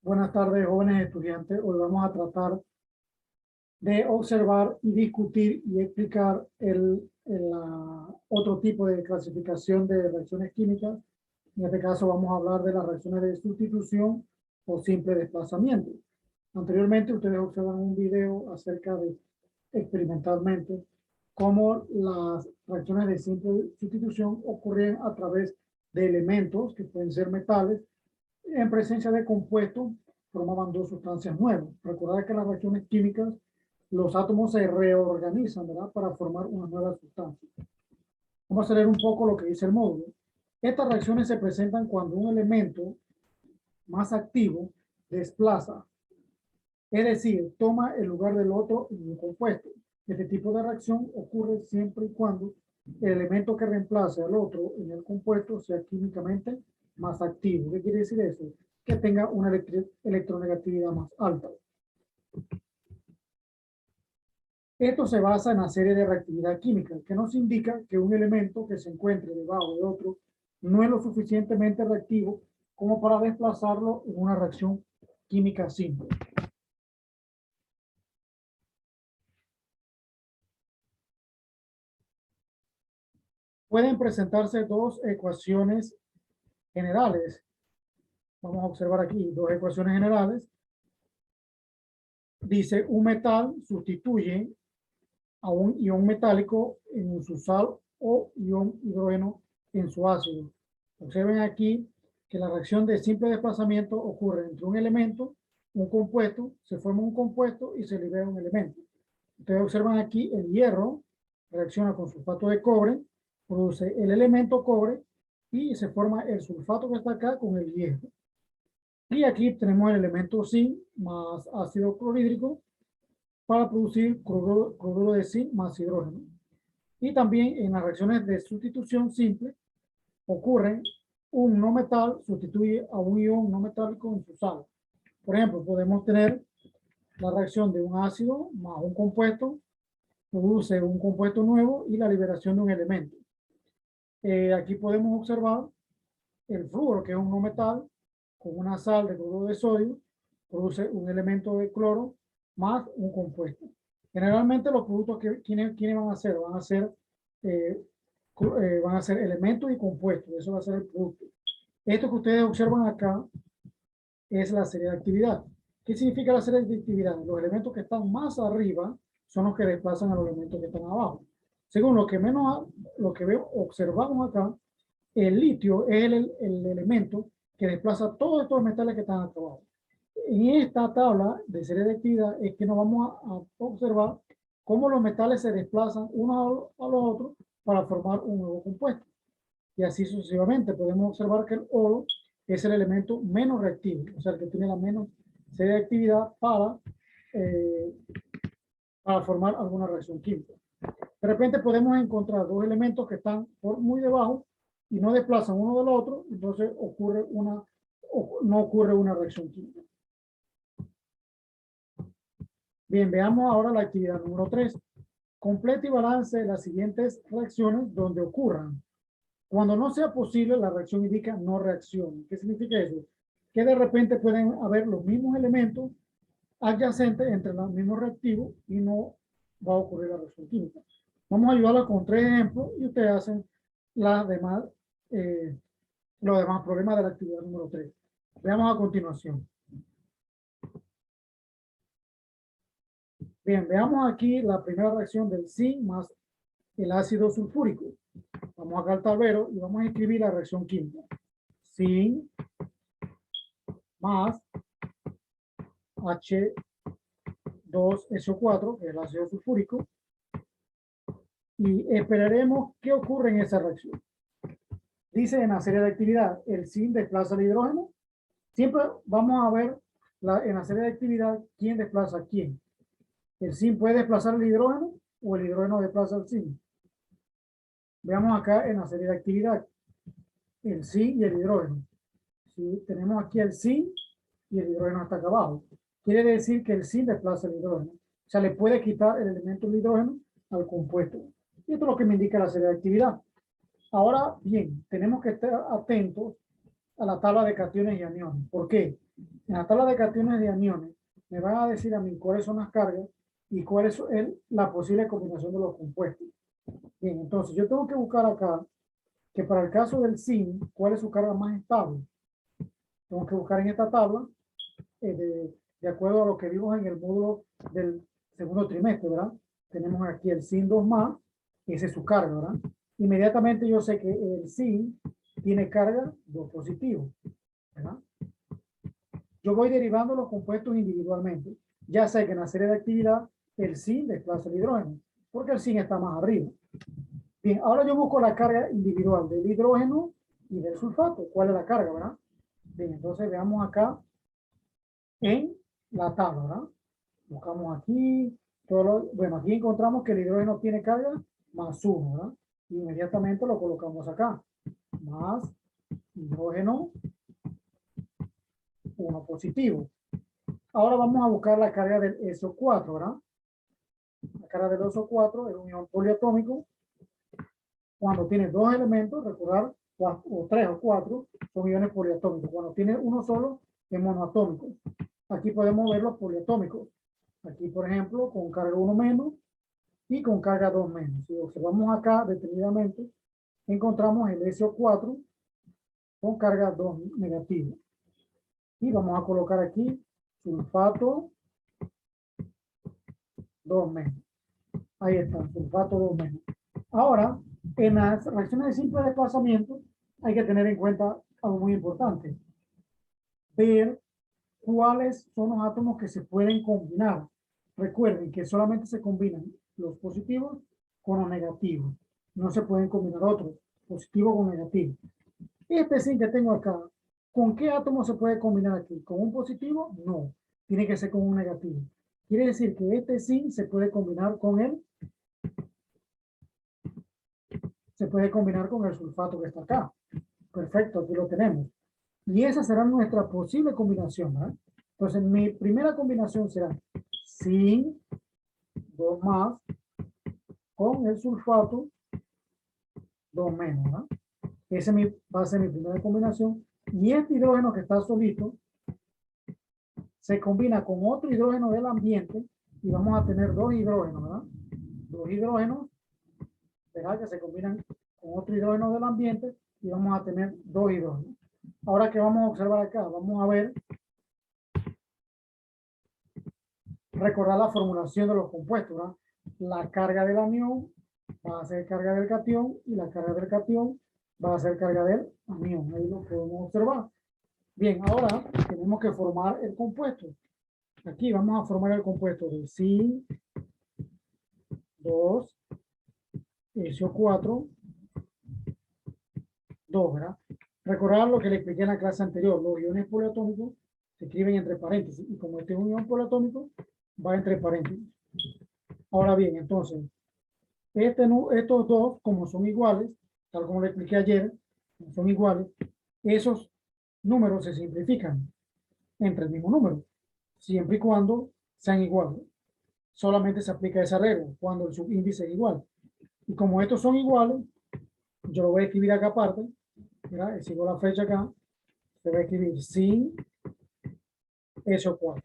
Buenas tardes, jóvenes estudiantes. Hoy vamos a tratar de observar y discutir y explicar otro tipo de clasificación de reacciones químicas. En este caso vamos a hablar de las reacciones de sustitución o simple desplazamiento. Anteriormente ustedes observan un video acerca de experimentalmente cómo las reacciones de simple sustitución ocurren a través de elementos que pueden ser metales en presencia de compuestos formaban dos sustancias nuevas. Recordad que las reacciones químicas, los átomos se reorganizan, ¿verdad?, para formar una nueva sustancia. Vamos a leer un poco lo que dice el módulo. Estas reacciones se presentan cuando un elemento más activo desplaza, es decir, toma el lugar del otro en un compuesto. Este tipo de reacción ocurre siempre y cuando el elemento que reemplace al otro en el compuesto sea químicamente más activo. ¿Qué quiere decir eso? Que tenga una electronegatividad más alta. Esto se basa en la serie de reactividad química, que nos indica que un elemento que se encuentre debajo de otro no es lo suficientemente reactivo como para desplazarlo en una reacción química simple. Pueden presentarse dos ecuaciones generales. Vamos a observar aquí dos ecuaciones generales. Dice, un metal sustituye a un ion metálico en su sal o ion hidrógeno en su ácido. Observen aquí que la reacción de simple desplazamiento ocurre entre un elemento, un compuesto, se forma un compuesto y se libera un elemento. Ustedes observan aquí el hierro reacciona con sulfato de cobre, produce el elemento cobre y se forma el sulfato que está acá con el hierro. Y aquí tenemos el elemento zinc más ácido clorhídrico para producir cloruro de zinc más hidrógeno. Y también en las reacciones de sustitución simple ocurren un no metal sustituye a un ion no metálico en su sal. Por ejemplo, podemos tener la reacción de un ácido más un compuesto, produce un compuesto nuevo y la liberación de un elemento. Aquí podemos observar el flúor, que es un no metal, con una sal de cloruro de sodio, produce un elemento de cloro más un compuesto. Generalmente los productos que ¿quiénes van a hacer? Van a ser elementos y compuestos. Eso va a ser el producto. Esto que ustedes observan acá es la serie de actividad. ¿Qué significa la serie de actividad? Los elementos que están más arriba son los que desplazan a los elementos que están abajo. Según lo que observamos acá, el litio es el elemento que desplaza todos estos metales que están acá abajo. En esta tabla de serie de actividad es que nos vamos a observar cómo los metales se desplazan unos a los otros para formar un nuevo compuesto. Y así sucesivamente. Podemos observar que el oro es el elemento menos reactivo, o sea, el que tiene la menos serie de actividad para formar alguna reacción química. De repente podemos encontrar dos elementos que están muy debajo y no desplazan uno del otro, entonces no ocurre una reacción química. Bien, veamos ahora la actividad número 3. Completa y balance las siguientes reacciones donde ocurran. Cuando no sea posible, la reacción indica no reacción. ¿Qué significa eso? Que de repente pueden haber los mismos elementos adyacentes entre los mismos reactivos y no va a ocurrir la reacción química. Vamos a ayudarla con 3 ejemplos y ustedes hacen los demás problemas de la actividad número 3. Veamos a continuación. Bien, veamos aquí la primera reacción del zinc más el ácido sulfúrico. Vamos acá al tablero y vamos a escribir la reacción química. Zinc más H2SO4, que es el ácido sulfúrico, y esperaremos qué ocurre en esa reacción. Dice en la serie de actividad, el zinc desplaza el hidrógeno. Siempre vamos a ver en la serie de actividad quién desplaza a quién. ¿El zinc puede desplazar el hidrógeno o el hidrógeno desplaza al zinc? Veamos acá en la serie de actividad el zinc y el hidrógeno. ¿Sí? Tenemos aquí el zinc y el hidrógeno hasta acá abajo. Quiere decir que el zinc desplaza el hidrógeno. O sea, le puede quitar el elemento del hidrógeno al compuesto. Y esto es lo que me indica la serie de actividad. Ahora bien, tenemos que estar atentos a la tabla de cationes y aniones. ¿Por qué? En la tabla de cationes de aniones, me van a decir a mí cuáles son las cargas y cuál es la posible combinación de los compuestos. Bien, entonces yo tengo que buscar acá que para el caso del zinc, ¿cuál es su carga más estable? Tengo que buscar en esta tabla, de acuerdo a lo que vimos en el módulo del segundo trimestre, ¿verdad? Tenemos aquí el zinc 2 más, esa es su carga, ¿verdad? Inmediatamente yo sé que el zinc tiene carga 2 positivo, ¿verdad? Yo voy derivando los compuestos individualmente. Ya sé que en la serie de actividad el zinc desplaza el hidrógeno, porque el zinc está más arriba. Bien, ahora yo busco la carga individual del hidrógeno y del sulfato. ¿Cuál es la carga, verdad? Bien, entonces veamos acá en la tabla, ¿verdad? Buscamos aquí, bueno, aquí encontramos que el hidrógeno tiene carga más 1, ¿verdad? Y inmediatamente lo colocamos acá. Más hidrógeno 1 positivo. Ahora vamos a buscar la carga del SO4, ¿verdad? La carga del SO4 es un ion poliatómico. Cuando tiene dos elementos, recordar, o tres o cuatro, son iones poliatómicos. Cuando tiene uno solo, es monoatómico. Aquí podemos ver los poliatómicos. Aquí, por ejemplo, con carga 1 menos y con carga 2 menos. Si observamos acá detenidamente, encontramos el SO4 con carga 2 negativa. Y vamos a colocar aquí sulfato 2 menos. Ahí está, sulfato 2 menos. Ahora, en las reacciones de simple desplazamiento hay que tener en cuenta algo muy importante. Ver cuáles son los átomos que se pueden combinar. Recuerden que solamente se combinan los positivos con los negativos. No se pueden combinar otros, positivo con negativo. Este zinc que tengo acá, ¿con qué átomo se puede combinar aquí? ¿Con un positivo? No, tiene que ser con un negativo. Quiere decir que este zinc se puede combinar con el sulfato que está acá. Perfecto, aquí lo tenemos. Y esa será nuestra posible combinación, ¿verdad? Entonces, mi primera combinación será zinc 2 más con el sulfato 2 menos, ¿verdad? Esa va a ser mi primera combinación. Y este hidrógeno que está solito se combina con otro hidrógeno del ambiente y vamos a tener dos hidrógenos, ¿verdad? Dos hidrógenos, ¿verdad? Que se combinan con otro hidrógeno del ambiente y vamos a tener dos hidrógenos. Ahora, ¿qué vamos a observar acá? Vamos a ver, recordar la formulación de los compuestos, ¿verdad? La carga del anión va a ser carga del catión y la carga del catión va a ser carga del anión. Ahí lo podemos observar. Bien, ahora tenemos que formar el compuesto. Aquí vamos a formar el compuesto de zinc 2, SO4, 2, ¿verdad? Recordar lo que le expliqué en la clase anterior. Los iones poliatómicos se escriben entre paréntesis. Y como este es un ion poliatómico, va entre paréntesis. Ahora bien, entonces, estos dos, como son iguales, tal como le expliqué ayer, son iguales, esos números se simplifican entre el mismo número, siempre y cuando sean iguales. Solamente se aplica esa regla cuando el subíndice es igual. Y como estos son iguales, yo lo voy a escribir acá aparte, ¿verdad? Sigo la flecha acá, se va a escribir sin SO4.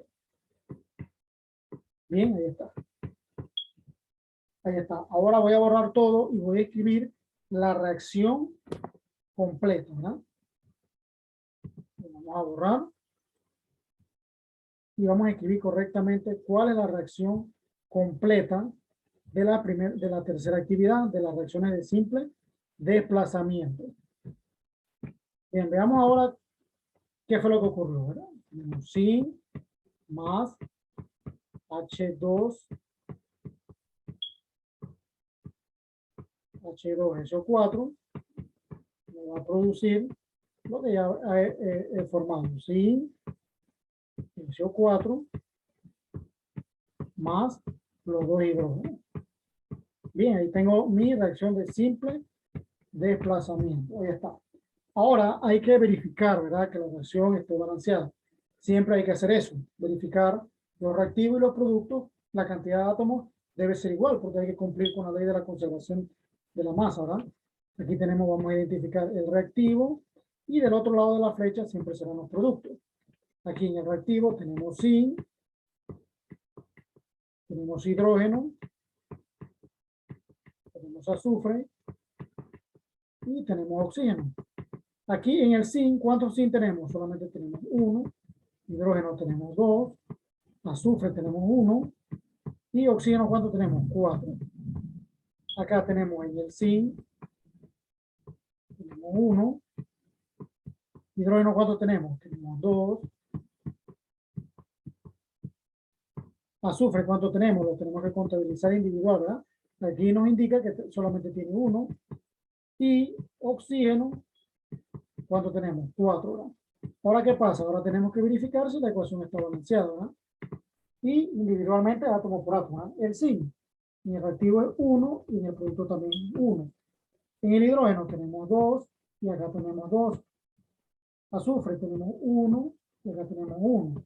Bien, ahí está. Ahí está. Ahora voy a borrar todo y voy a escribir la reacción completa, ¿verdad? Vamos a borrar. Y vamos a escribir correctamente cuál es la reacción completa de la tercera actividad, de las reacciones de simple desplazamiento. Bien, veamos ahora qué fue lo que ocurrió, ¿verdad? Tenemos zinc más H2, H2SO4, me va a producir lo que ya he formado, zinc, SO4, más los dos hidrógenos. Bien, ahí tengo mi reacción de simple desplazamiento. Ahí está. Ahora hay que verificar, ¿verdad? Que la reacción esté balanceada. Siempre hay que hacer eso, verificar los reactivos y los productos, la cantidad de átomos debe ser igual porque hay que cumplir con la ley de la conservación de la masa, ¿verdad? Aquí tenemos, vamos a identificar el reactivo y del otro lado de la flecha siempre serán los productos. Aquí en el reactivo tenemos zinc, tenemos hidrógeno, tenemos azufre y tenemos oxígeno. Aquí en el zinc, ¿cuántos zinc tenemos? Solamente tenemos uno, hidrógeno tenemos dos, azufre tenemos uno y oxígeno, ¿cuánto tenemos? 4. Acá tenemos en el zinc, tenemos 1, hidrógeno, ¿cuánto tenemos? Tenemos 2, azufre, ¿cuánto tenemos? Lo tenemos que contabilizar individual, ¿verdad? Aquí nos indica que solamente tiene 1 y oxígeno, ¿cuánto tenemos? 4, ¿verdad? Ahora, ¿qué pasa? Ahora tenemos que verificar si la ecuación está balanceada, ¿verdad? Y individualmente átomo por átomo, ¿verdad? El zinc, en el reactivo es 1 y en el producto también 1. En el hidrógeno tenemos 2 y acá tenemos 2. Azufre tenemos 1 y acá tenemos 1.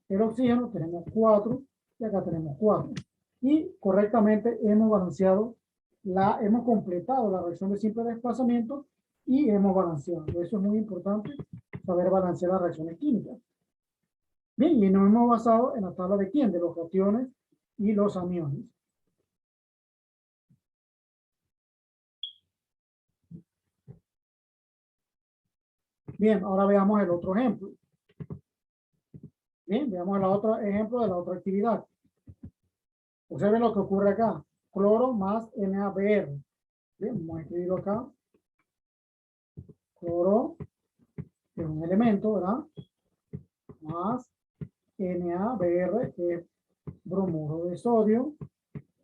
El oxígeno tenemos 4 y acá tenemos 4. Y correctamente hemos balanceado, hemos completado la reacción de simple desplazamiento y hemos balanceado. Eso es muy importante, saber balancear las reacciones químicas. Bien, y nos hemos basado en la tabla de quién, de los cationes y los aniones. Bien, ahora veamos el otro ejemplo. Bien, veamos el otro ejemplo de la otra actividad. Observen lo que ocurre acá. Cloro más NaBr. Bien, vamos a escribirlo acá. Cloro, que es un elemento, ¿verdad? Más NaBr, que es bromuro de sodio,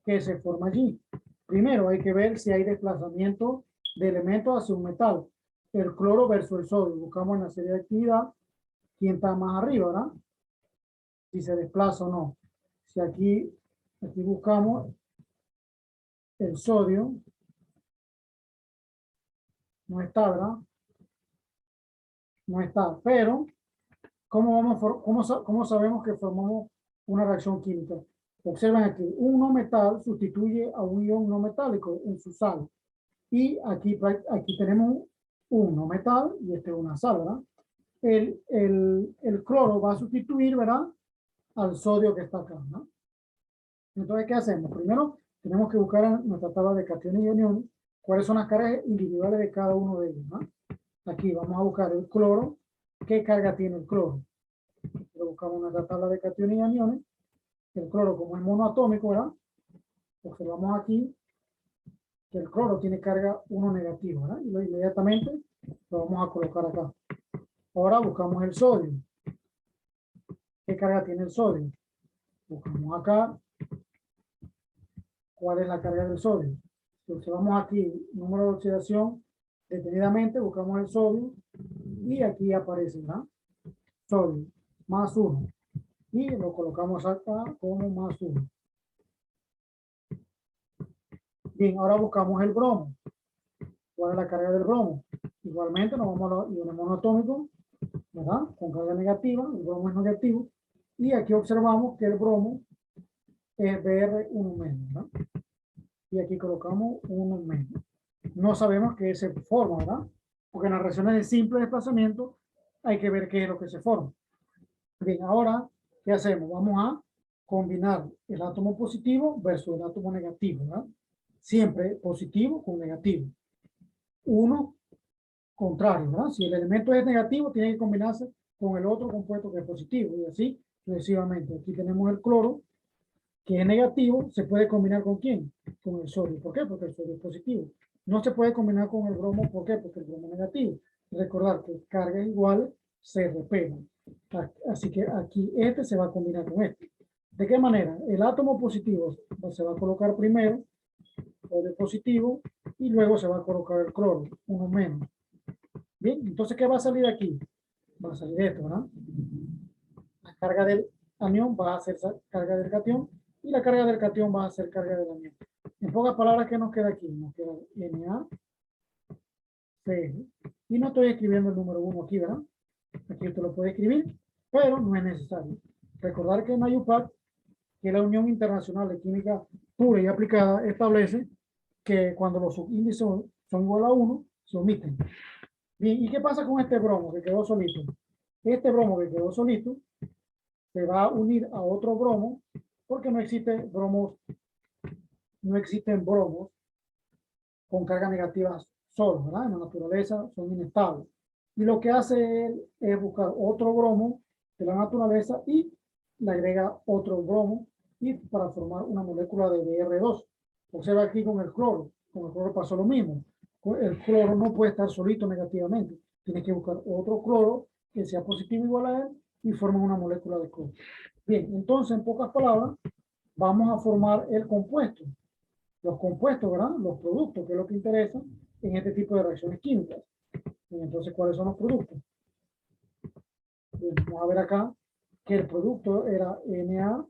que se forma allí. Primero hay que ver si hay desplazamiento de elementos hacia un metal. El cloro versus el sodio. Buscamos en la serie de actividad quién está más arriba, ¿verdad? Si se desplaza o no. Si aquí buscamos el sodio, no está, ¿verdad? No está, pero ¿cómo sabemos que formamos una reacción química? Observen aquí, un no metal sustituye a un ion no metálico en su sal. Y aquí tenemos un no metal y este es una sal, ¿verdad? El cloro va a sustituir, ¿verdad? Al sodio que está acá, ¿no? Entonces, ¿qué hacemos? Primero, tenemos que buscar en nuestra tabla de cationes y aniones cuáles son las cargas individuales de cada uno de ellos, ¿no? Aquí vamos a buscar el cloro. ¿Qué carga tiene el cloro? Lo buscamos en nuestra tabla de cationes y aniones. El cloro, como es monoatómico, ¿verdad? Observamos aquí que el cloro tiene carga 1 negativa, ¿verdad? Y inmediatamente lo vamos a colocar acá. Ahora buscamos el sodio. ¿Qué carga tiene el sodio? Buscamos acá. ¿Cuál es la carga del sodio? Si observamos aquí, número de oxidación, detenidamente buscamos el sodio y aquí aparece, ¿verdad? Sodio, más 1. Y lo colocamos acá como más 1. Bien, ahora buscamos el bromo. ¿Cuál es la carga del bromo? Igualmente nos vamos a los iones monoatómicos, ¿verdad? Con carga negativa, el bromo es negativo. Y aquí observamos que el bromo es Br1 menos, ¿verdad? Y aquí colocamos 1 menos. No sabemos qué se forma, ¿verdad? Porque en las reacciones de simple desplazamiento hay que ver qué es lo que se forma. Bien, ahora, ¿qué hacemos? Vamos a combinar el átomo positivo versus el átomo negativo, ¿verdad? Siempre positivo con negativo. Uno contrario, ¿verdad? Si el elemento es negativo, tiene que combinarse con el otro compuesto que es positivo, y así sucesivamente. Aquí tenemos el cloro, que es negativo, se puede combinar ¿con quién? Con el sodio. ¿Por qué? Porque el sodio es positivo. No se puede combinar con el bromo, ¿por qué? Porque el bromo es negativo. Recordar que cargas iguales se repelan. Así que aquí este se va a combinar con este. ¿De qué manera? El átomo positivo se va a colocar primero, sodio positivo, y luego se va a colocar el cloro, uno menos. Bien, entonces, ¿qué va a salir aquí? Va a salir esto, ¿verdad? La carga del anión va a ser carga del catión y la carga del catión va a ser carga del anión. En pocas palabras, ¿qué nos queda aquí? Nos queda Na, CN. Y no estoy escribiendo el número 1 aquí, ¿verdad? Aquí usted lo puede escribir, pero no es necesario. Recordar que en IUPAC, que la Unión Internacional de Química Pura y Aplicada, establece que cuando los subíndices son igual a 1, se omiten. Bien, ¿y qué pasa con este bromo que quedó solito? Este bromo que quedó solito se va a unir a otro bromo porque no existen bromos con carga negativa solos, ¿verdad? En la naturaleza son inestables. Y lo que hace él es buscar otro bromo de la naturaleza y le agrega otro bromo y para formar una molécula de Br2. Observa aquí con el cloro pasó lo mismo. El cloro no puede estar solito negativamente, tiene que buscar otro cloro que sea positivo igual a él y forman una molécula de cloro. Bien, entonces en pocas palabras vamos a formar el compuesto. Los compuestos, ¿verdad? Los productos, que es lo que interesa en este tipo de reacciones químicas. Y entonces, ¿cuáles son los productos? Bien, vamos a ver acá que el producto era Na,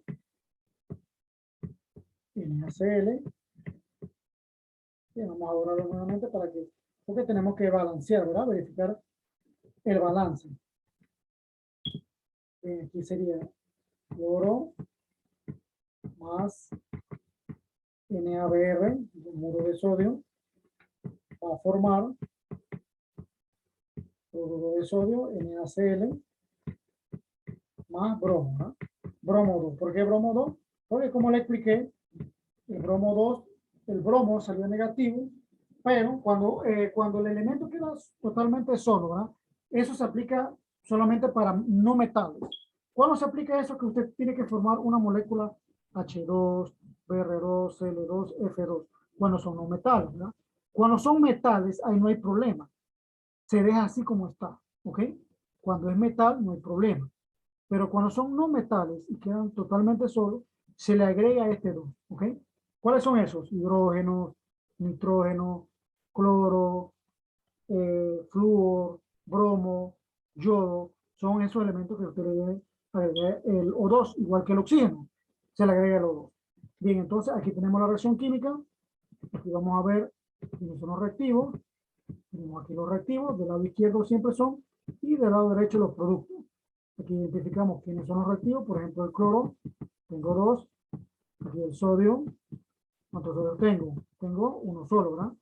NaCl. Bien, vamos a borrarlo nuevamente porque tenemos que balancear, ¿verdad? Verificar el balance. Bien, aquí sería cloro más NaBr, bromuro de sodio, va a formar cloruro de sodio, NaCl, más bromo, ¿no? Bromo 2. ¿Por qué bromo 2? Porque como le expliqué, el bromo 2, el bromo salió negativo, pero cuando el elemento queda totalmente solo, ¿verdad? Eso se aplica solamente para no metales. ¿Cuándo se aplica eso? Que usted tiene que formar una molécula H2, Br2, Cl2, F2, cuando son no metales, ¿verdad? Cuando son metales, ahí no hay problema. Se deja así como está, ¿ok? Cuando es metal, no hay problema. Pero cuando son no metales y quedan totalmente solos, se le agrega este 2, ¿ok? ¿Cuáles son esos? Hidrógeno, nitrógeno, cloro, flúor, bromo, yodo. Son esos elementos que usted le debe agregar el O2, igual que el oxígeno. Se le agrega el O2. Bien, entonces aquí tenemos la reacción química. Aquí vamos a ver quiénes son los reactivos. Tenemos aquí los reactivos. Del lado izquierdo siempre son y del lado derecho los productos. Aquí identificamos quiénes son los reactivos, por ejemplo el cloro, tengo 2, aquí el sodio, ¿cuántos sodios tengo? Tengo uno solo, ¿verdad?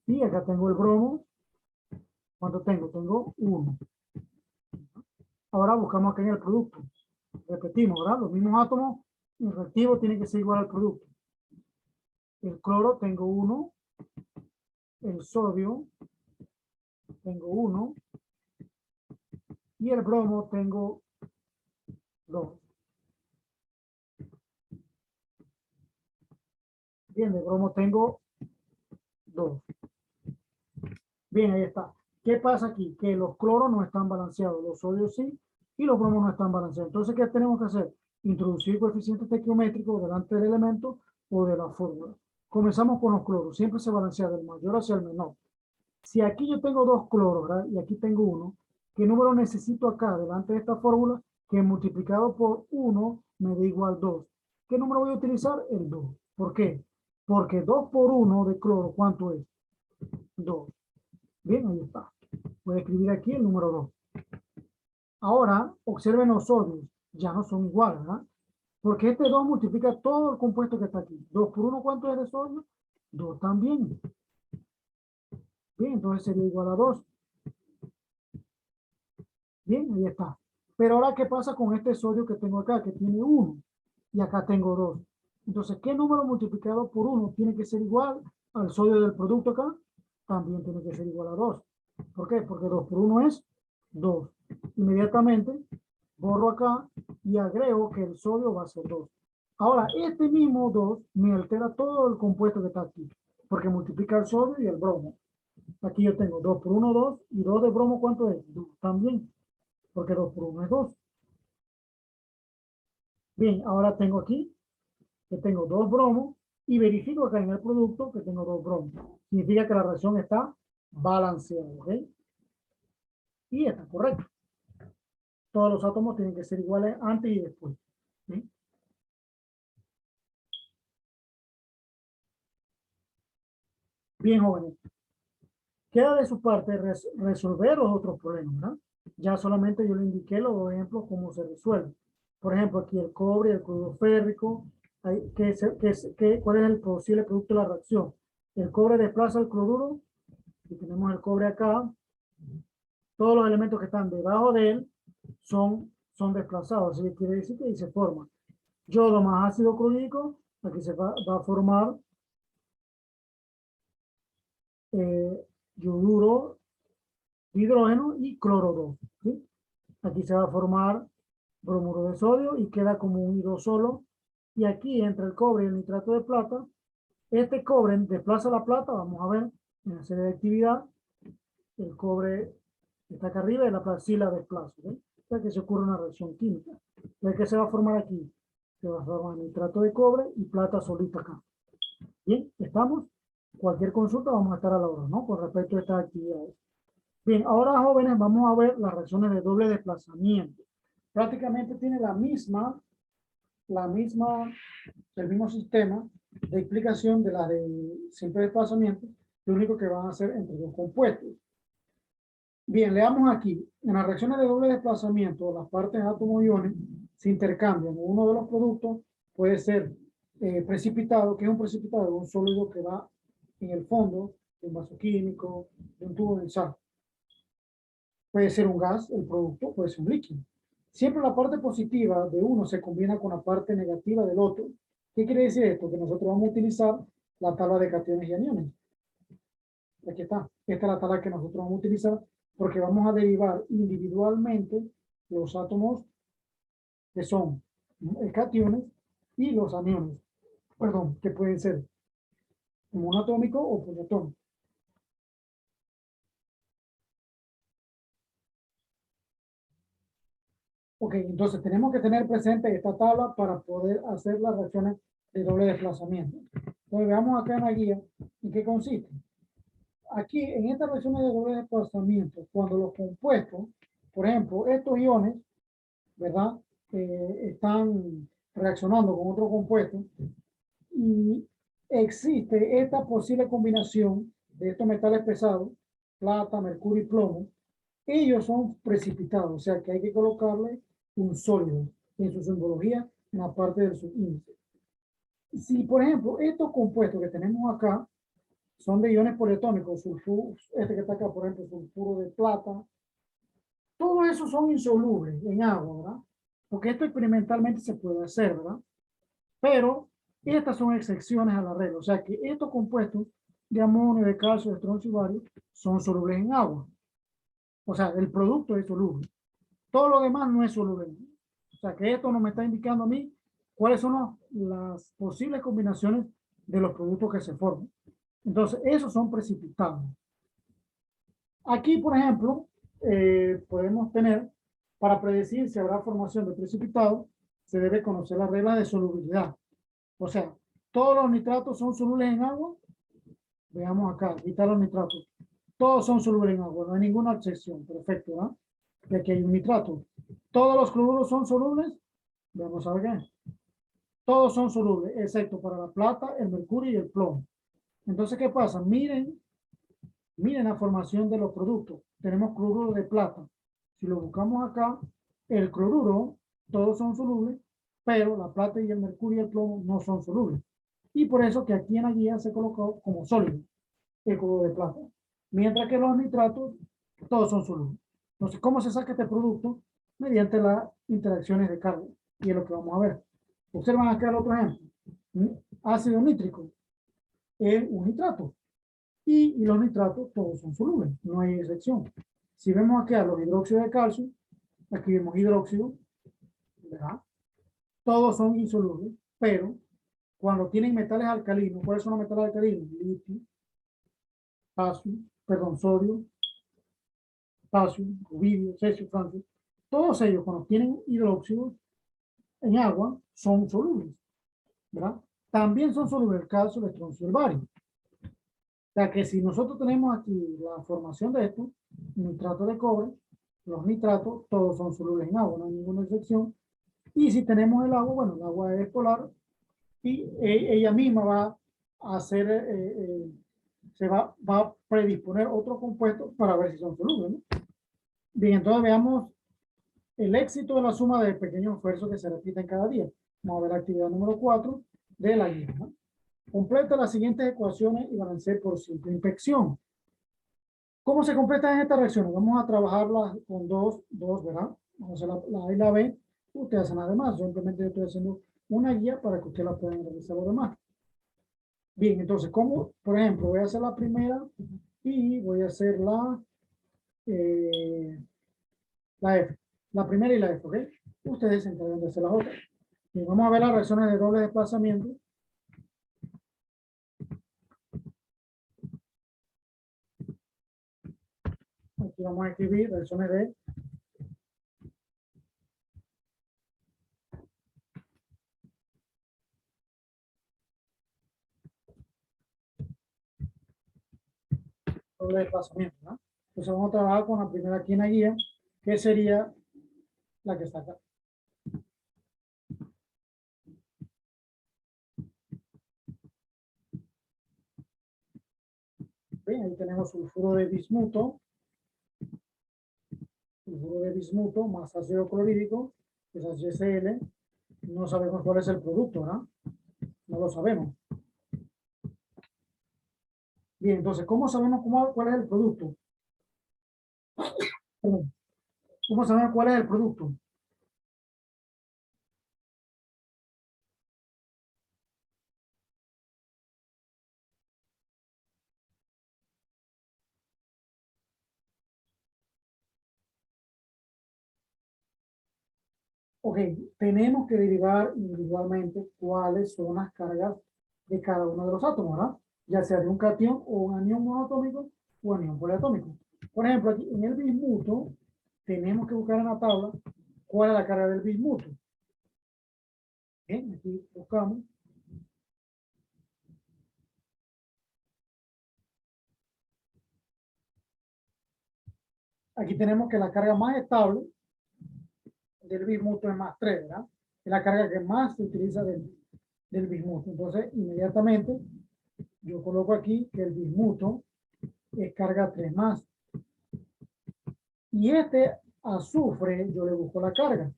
Y acá tengo el bromo, ¿cuánto tengo? Tengo 1. Ahora buscamos aquí en el producto, repetimos, ¿verdad? Los mismos átomos, el reactivo tiene que ser igual al producto. El cloro tengo 1, el sodio tengo 1 y el bromo tengo 2. Bien, de bromo tengo 2. Bien, ahí está. ¿Qué pasa aquí? Que los cloros no están balanceados, los sodios sí, y los bromos no están balanceados. Entonces, ¿qué tenemos que hacer? Introducir coeficientes estequiométricos delante del elemento o de la fórmula. Comenzamos con los cloros, siempre se balancea del mayor hacia el menor. Si aquí yo tengo 2 cloros, ¿verdad? Y aquí tengo 1, ¿qué número necesito acá delante de esta fórmula? Que multiplicado por 1 me da igual 2. ¿Qué número voy a utilizar? El 2. ¿Por qué? Porque 2 por 1 de cloro, ¿cuánto es? 2. Bien, ahí está. Voy a escribir aquí el número 2. Ahora, observen los sodios. Ya no son iguales, ¿verdad? Porque este 2 multiplica todo el compuesto que está aquí. 2 por 1, ¿cuánto es de sodio? 2 también. Bien, entonces sería igual a 2. Bien, ahí está. Pero ahora, ¿qué pasa con este sodio que tengo acá? Que tiene 1. Y acá tengo 2. Entonces, ¿qué número multiplicado por 1 tiene que ser igual al sodio del producto acá? También tiene que ser igual a 2. ¿Por qué? Porque 2 por 1 es 2. Inmediatamente borro acá y agrego que el sodio va a ser 2. Ahora, este mismo 2 me altera todo el compuesto que está aquí, porque multiplica el sodio y el bromo. Aquí yo tengo 2 por 1, 2, y 2 de bromo, ¿cuánto es? 2 también, porque 2 por 1 es 2. Bien, ahora tengo aquí que tengo 2 bromos y verifico acá en el producto que tengo 2 bromos. Significa que la reacción está balanceada, ¿ok? Y está correcto. Todos los átomos tienen que ser iguales antes y después. ¿Sí? Bien, jóvenes. Queda de su parte resolver los otros problemas, ¿no? Ya solamente yo le indiqué los dos ejemplos cómo se resuelve. Por ejemplo, aquí el cobre, el cloruro férrico, ¿cuál es el posible producto de la reacción? El cobre desplaza el cloruro, y tenemos el cobre acá, todos los elementos que están debajo de él son desplazados. Así que quiere decir que ahí se forma yodo más ácido clorhídrico. Aquí se va a formar yoduro de hidrógeno y cloro 2. ¿Sí? Aquí se va a formar bromuro de sodio y queda como un hidrosolo. Y aquí entre el cobre y el nitrato de plata, este cobre desplaza la plata. Vamos a ver en la serie de actividad. El cobre está acá arriba y la plata sí la desplaza. ¿Sí? O sea que se ocurre una reacción química. ¿De qué se va a formar aquí? Se va a formar nitrato de cobre y plata solita acá. Bien, ¿estamos? Cualquier consulta vamos a estar a la hora, ¿no? Con respecto a estas actividades. Bien, ahora jóvenes vamos a ver las reacciones de doble desplazamiento. Prácticamente tiene el mismo sistema de explicación de la de simple desplazamiento, lo único que van a hacer entre dos compuestos. Bien, leamos aquí. En las reacciones de doble desplazamiento, las partes átomo-iones se intercambian. Uno de los productos puede ser precipitado, que es un precipitado, un sólido que va en el fondo de un vaso químico, de un tubo de ensayo. Puede ser un gas, el producto, puede ser un líquido. Siempre la parte positiva de uno se combina con la parte negativa del otro. ¿Qué quiere decir esto? Que nosotros vamos a utilizar la tabla de cationes y aniones. Aquí está. Esta es la tabla que nosotros vamos a utilizar porque vamos a derivar individualmente los átomos que son cationes y los aniones. Perdón, que pueden ser monoatómicos o poliatómicos. Ok, entonces tenemos que tener presente esta tabla para poder hacer las reacciones de doble desplazamiento. Entonces veamos acá en la guía en qué consiste. Aquí en estas reacciones de doble desplazamiento, cuando los compuestos, por ejemplo, estos iones, ¿verdad? Están reaccionando con otro compuesto y existe esta posible combinación de estos metales pesados, plata, mercurio y plomo. Ellos son precipitados, o sea que hay que colocarle un sólido en su simbología en la parte del subíndice. Si, por ejemplo, estos compuestos que tenemos acá son de iones poliatómicos, sulfuro, este que está acá, por ejemplo, sulfuro de plata, todos esos son insolubles en agua, ¿verdad? Porque esto experimentalmente se puede hacer, ¿verdad? Pero estas son excepciones a la regla, o sea que estos compuestos de amonio, de calcio, de estroncio y varios son solubles en agua. O sea, el producto es soluble. Todo lo demás no es soluble. O sea, que esto nos me está indicando a mí cuáles son las posibles combinaciones de los productos que se forman. Entonces, esos son precipitados. Aquí, por ejemplo, podemos tener, para predecir si habrá formación de precipitado, se debe conocer las reglas de solubilidad. O sea, todos los nitratos son solubles en agua. Veamos acá, quitar los nitratos. Todos son solubles en agua, no hay ninguna excepción. Perfecto, ¿verdad? Y aquí hay un nitrato. Todos los cloruros son solubles. Vamos a ver qué. Todos son solubles, excepto para la plata, el mercurio y el plomo. Entonces, ¿qué pasa? Miren la formación de los productos. Tenemos cloruro de plata. Si lo buscamos acá, el cloruro, todos son solubles, pero la plata y el mercurio y el plomo no son solubles. Y por eso que aquí en la guía se colocó como sólido el cloruro de plata. Mientras que los nitratos, todos son solubles. Entonces, ¿cómo se saca este producto? Mediante las interacciones de carga. Y es lo que vamos a ver. Observan acá el otro ejemplo. Ácido nítrico es un nitrato. Y los nitratos todos son solubles, no hay excepción. Si vemos aquí a los hidróxidos de calcio, aquí vemos hidróxido, ¿verdad? Todos son insolubles, pero cuando tienen metales alcalinos, ¿cuáles son los metales alcalinos? Litio, sodio, potasio, rubidio, cesio, francio. Todos ellos, cuando tienen hidróxido en agua, son solubles, ¿verdad? También son solubles el calcio, el estroncio y el bario. O sea que si nosotros tenemos aquí la formación de esto, nitrato de cobre, los nitratos, todos son solubles en agua, no hay ninguna excepción. Y si tenemos el agua, bueno, el agua es polar y ella misma va a hacer, va a predisponer otros compuestos para ver si son solubles, ¿no? Bien, entonces veamos el éxito de la suma de pequeños esfuerzos que se repiten cada día. Vamos a ver la actividad número 4 de la guía, ¿no? Completa las siguientes ecuaciones y balancee por simple inspección. ¿Cómo se completan estas reacciones? Vamos a trabajarlas con dos, ¿verdad? vamos a hacer la A y la B, ustedes hacen además, simplemente yo estoy haciendo una guía para que ustedes la puedan realizar los demás. Bien, entonces, ¿cómo? Por ejemplo, voy a hacer la primera y voy a hacer la F. La primera y la F, ¿ok? Ustedes se encargan de hacer las otras. Y vamos a ver las reacciones de doble desplazamiento. Aquí vamos a escribir reacciones de doble desplazamiento, ¿no? Entonces vamos a trabajar con la primera aquí en la guía, que sería la que está acá. Bien, ahí tenemos sulfuro de bismuto más ácido clorhídrico, que es HCl. No sabemos cuál es el producto, ¿no? No lo sabemos. Bien, entonces, ¿cómo sabemos cuál es el producto? ¿Cómo sabemos cuál es el producto? Ok, tenemos que derivar individualmente cuáles son las cargas de cada uno de los átomos, ¿verdad? Ya sea de un cation o un anión monoatómico o anión poliatómico. Por ejemplo, aquí en el bismuto, tenemos que buscar en la tabla cuál es la carga del bismuto. Bien, aquí buscamos. Aquí tenemos que la carga más estable del bismuto es más 3, ¿verdad? Es la carga que más se utiliza del bismuto. Entonces, inmediatamente, yo coloco aquí que el bismuto es carga 3 más. Y este azufre, yo le busco la carga.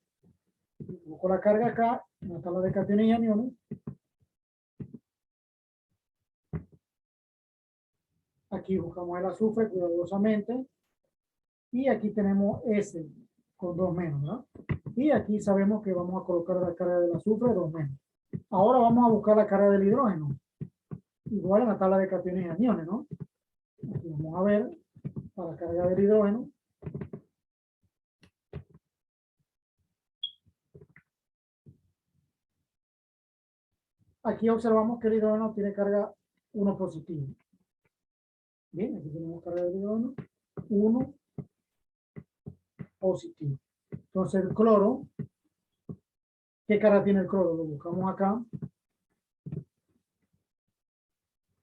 Busco la carga acá, en la tabla de cationes y aniones. Aquí buscamos el azufre cuidadosamente. Y aquí tenemos S con 2 menos, ¿no? Y aquí sabemos que vamos a colocar la carga del azufre 2 menos. Ahora vamos a buscar la carga del hidrógeno. Igual en la tabla de cationes y aniones, ¿no? Aquí vamos a ver para la carga del hidrógeno. Aquí observamos que el hidrógeno tiene carga 1 positivo. Bien, aquí tenemos carga del hidrógeno 1 positivo. Entonces el cloro, ¿qué carga tiene el cloro? Lo buscamos acá.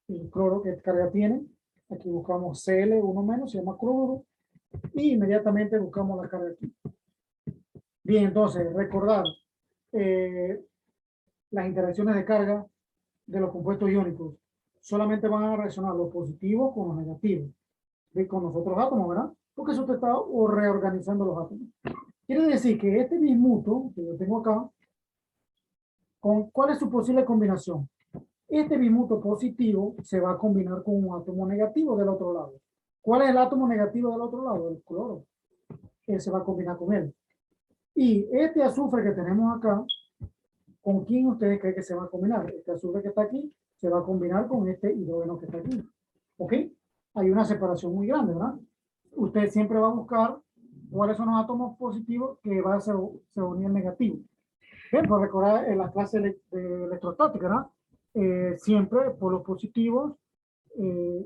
El cloro, ¿qué carga tiene? Aquí buscamos Cl1 menos, se llama cloruro. Y inmediatamente buscamos la carga aquí. Bien, entonces, recordar las interacciones de carga de los compuestos iónicos. Solamente van a reaccionar los positivos con los negativos. Con los otros átomos, ¿verdad? Porque eso te está reorganizando los átomos. Quiere decir que este bismuto que yo tengo acá, ¿cuál es su posible combinación? Este bismuto positivo se va a combinar con un átomo negativo del otro lado. ¿Cuál es el átomo negativo del otro lado? El cloro. Él se va a combinar con él. Y este azufre que tenemos acá, ¿con quién ustedes creen que se va a combinar? Este azufre que está aquí se va a combinar con este hidrógeno que está aquí. ¿Ok? Hay una separación muy grande, ¿verdad? Usted siempre va a buscar cuáles son los átomos positivos que va a se unir al negativo. Bien, pues recordar en la clase de electrostática, ¿verdad? Siempre polos positivos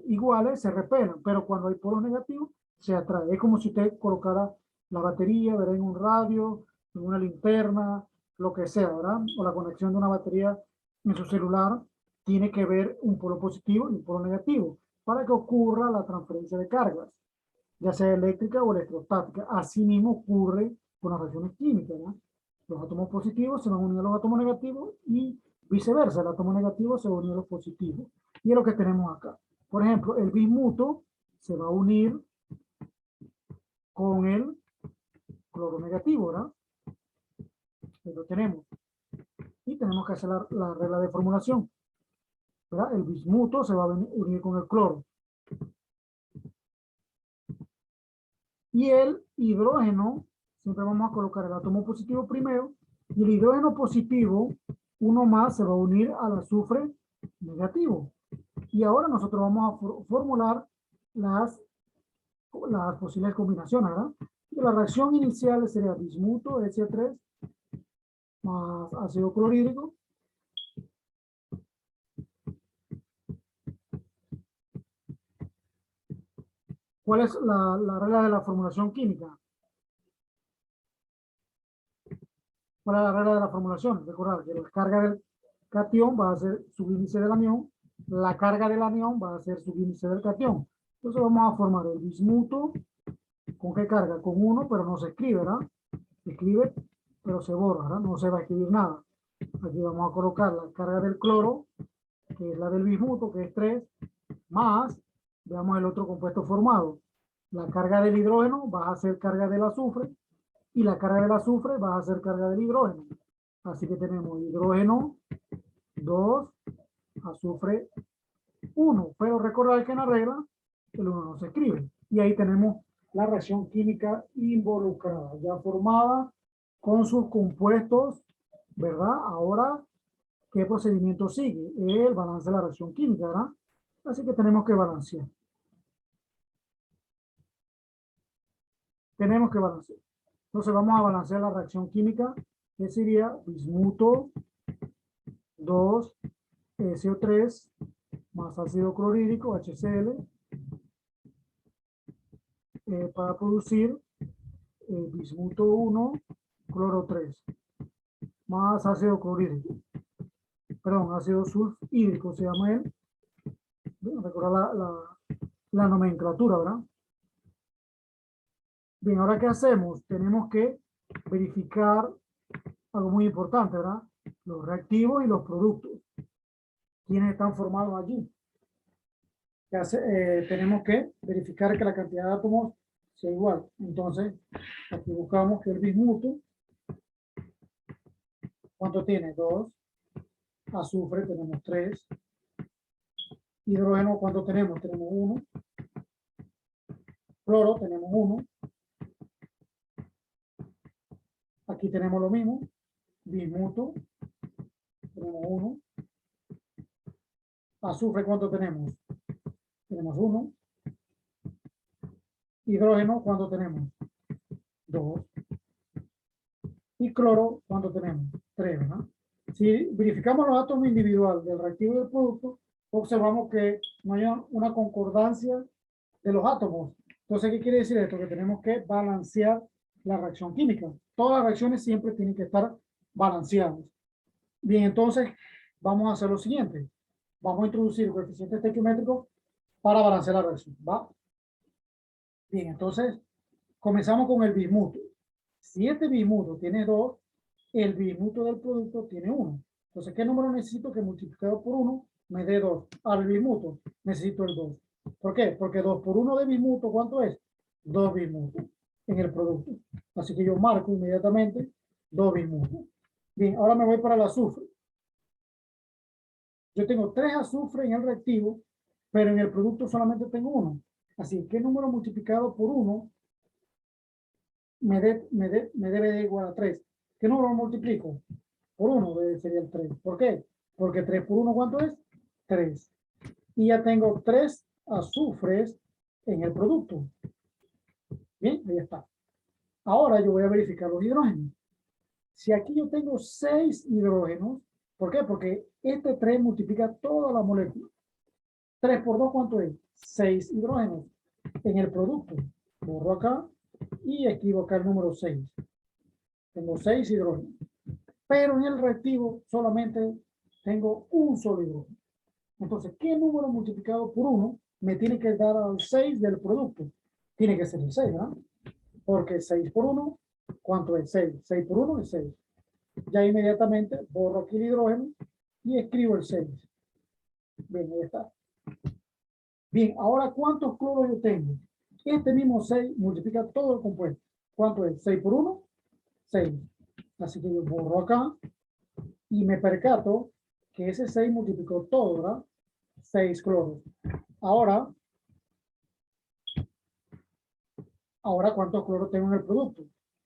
iguales se repelan, pero cuando hay polos negativos se atrae. Es como si usted colocara la batería, ¿verdad? En un radio, en una linterna, lo que sea, ¿verdad? O la conexión de una batería en su celular tiene que ver un polo positivo y un polo negativo para que ocurra la transferencia de cargas, ya sea eléctrica o electrostática. Así mismo ocurre con las reacciones químicas, ¿verdad? Los átomos positivos se van a unir a los átomos negativos y viceversa, el átomo negativo se va a unir a los positivos. Y es lo que tenemos acá. Por ejemplo, el bismuto se va a unir con el cloro negativo, ¿verdad? Ahí lo tenemos. Y tenemos que hacer la regla de formulación, ¿verdad? El bismuto se va a unir con el cloro. Y el hidrógeno siempre vamos a colocar el átomo positivo primero y el hidrógeno positivo, uno más, se va a unir al azufre negativo. Y ahora nosotros vamos a formular las posibles combinaciones, ¿verdad? Y la reacción inicial sería bismuto, SO3, más ácido clorhídrico. ¿Cuál es la regla de la formulación química? ¿Cuál es la regla de la formulación? Recordad que la carga del catión va a ser subíndice del anión, la carga del anión va a ser subíndice del catión. Entonces vamos a formar el bismuto. ¿Con qué carga? Con 1, pero no se escribe, ¿verdad? Se escribe, pero se borra, ¿verdad? No se va a escribir nada. Aquí vamos a colocar la carga del cloro, que es la del bismuto, que es 3, más, veamos el otro compuesto formado. La carga del hidrógeno va a ser carga del azufre, y la carga del azufre va a ser carga del hidrógeno. Así que tenemos hidrógeno 2, azufre 1. Pero recordar que en la regla el 1 no se escribe. Y ahí tenemos la reacción química involucrada, ya formada con sus compuestos, ¿verdad? Ahora, ¿qué procedimiento sigue? El balance de la reacción química, ¿verdad? Así que tenemos que balancear. Tenemos que balancear. Entonces vamos a balancear la reacción química, que sería bismuto 2, SO3, más ácido clorhídrico, HCl, para producir bismuto 1, cloro 3, más ácido clorhídrico. Perdón, ácido sulfhídrico se llama él. Recordar la nomenclatura, ¿verdad? Bien, ahora ¿qué hacemos? Tenemos que verificar algo muy importante, ¿verdad? Los reactivos y los productos. ¿Quiénes están formados allí? Tenemos que verificar que la cantidad de átomos sea igual. Entonces, aquí buscamos que el bismuto, ¿cuánto tiene? 2. Azufre tenemos 3. Hidrógeno, ¿cuánto tenemos? Tenemos 1. Cloro, tenemos 1. Aquí tenemos lo mismo. Bismuto, tenemos 1. Azufre, ¿cuánto tenemos? Tenemos 1. Hidrógeno, ¿cuánto tenemos? 2. Y cloro, ¿cuánto tenemos? 3, ¿verdad? Si verificamos los átomos individuales del reactivo y del producto, observamos que no hay una concordancia de los átomos. Entonces, ¿qué quiere decir esto? Que tenemos que balancear la reacción química. Todas las reacciones siempre tienen que estar balanceadas. Bien, entonces, vamos a hacer lo siguiente. Vamos a introducir el coeficiente estequiométrico para balancear la reacción, ¿va? Bien, entonces, comenzamos con el bismuto. Si este bismuto tiene 2, el bismuto del producto tiene 1. Entonces, ¿qué número necesito que multiplicado por 1 me dé 2? Al bismuto necesito el 2. ¿Por qué? Porque 2 por 1 de bismuto, ¿cuánto es? 2 bismutos en el producto. Así que yo marco inmediatamente 2 bismutos. Bien, ahora me voy para el azufre. Yo tengo 3 azufre en el reactivo, pero en el producto solamente tengo 1. Así que, ¿qué número multiplicado por 1 me debe de igual a 3? ¿Qué número lo multiplico? Por 1 sería el 3. ¿Por qué? Porque 3 por 1, ¿cuánto es? 3. Y ya tengo 3 azufres en el producto. Bien, ahí está. Ahora yo voy a verificar los hidrógenos. Si aquí yo tengo 6 hidrógenos, ¿por qué? Porque este 3 multiplica toda la molécula. 3 por 2, ¿cuánto es? 6 hidrógenos en el producto. Borro acá y escribo acá el número 6. Tengo 6 hidrógenos. Pero en el reactivo solamente tengo un solo hidrógeno. Entonces, ¿qué número multiplicado por 1 me tiene que dar al 6 del producto? Tiene que ser el 6, ¿verdad? Porque 6 por 1, ¿cuánto es? 6. 6 por 1 es 6. Ya inmediatamente borro aquí el hidrógeno y escribo el 6. Bien, ahí está. Bien, ahora ¿cuántos cloros yo tengo? Este mismo 6 multiplica todo el compuesto. ¿Cuánto es? 6 por 1, 6. Así que yo borro acá y me percato que ese 6 multiplicó todo, ¿verdad? 6 cloros. Ahora, ¿cuántos cloros tengo en el producto?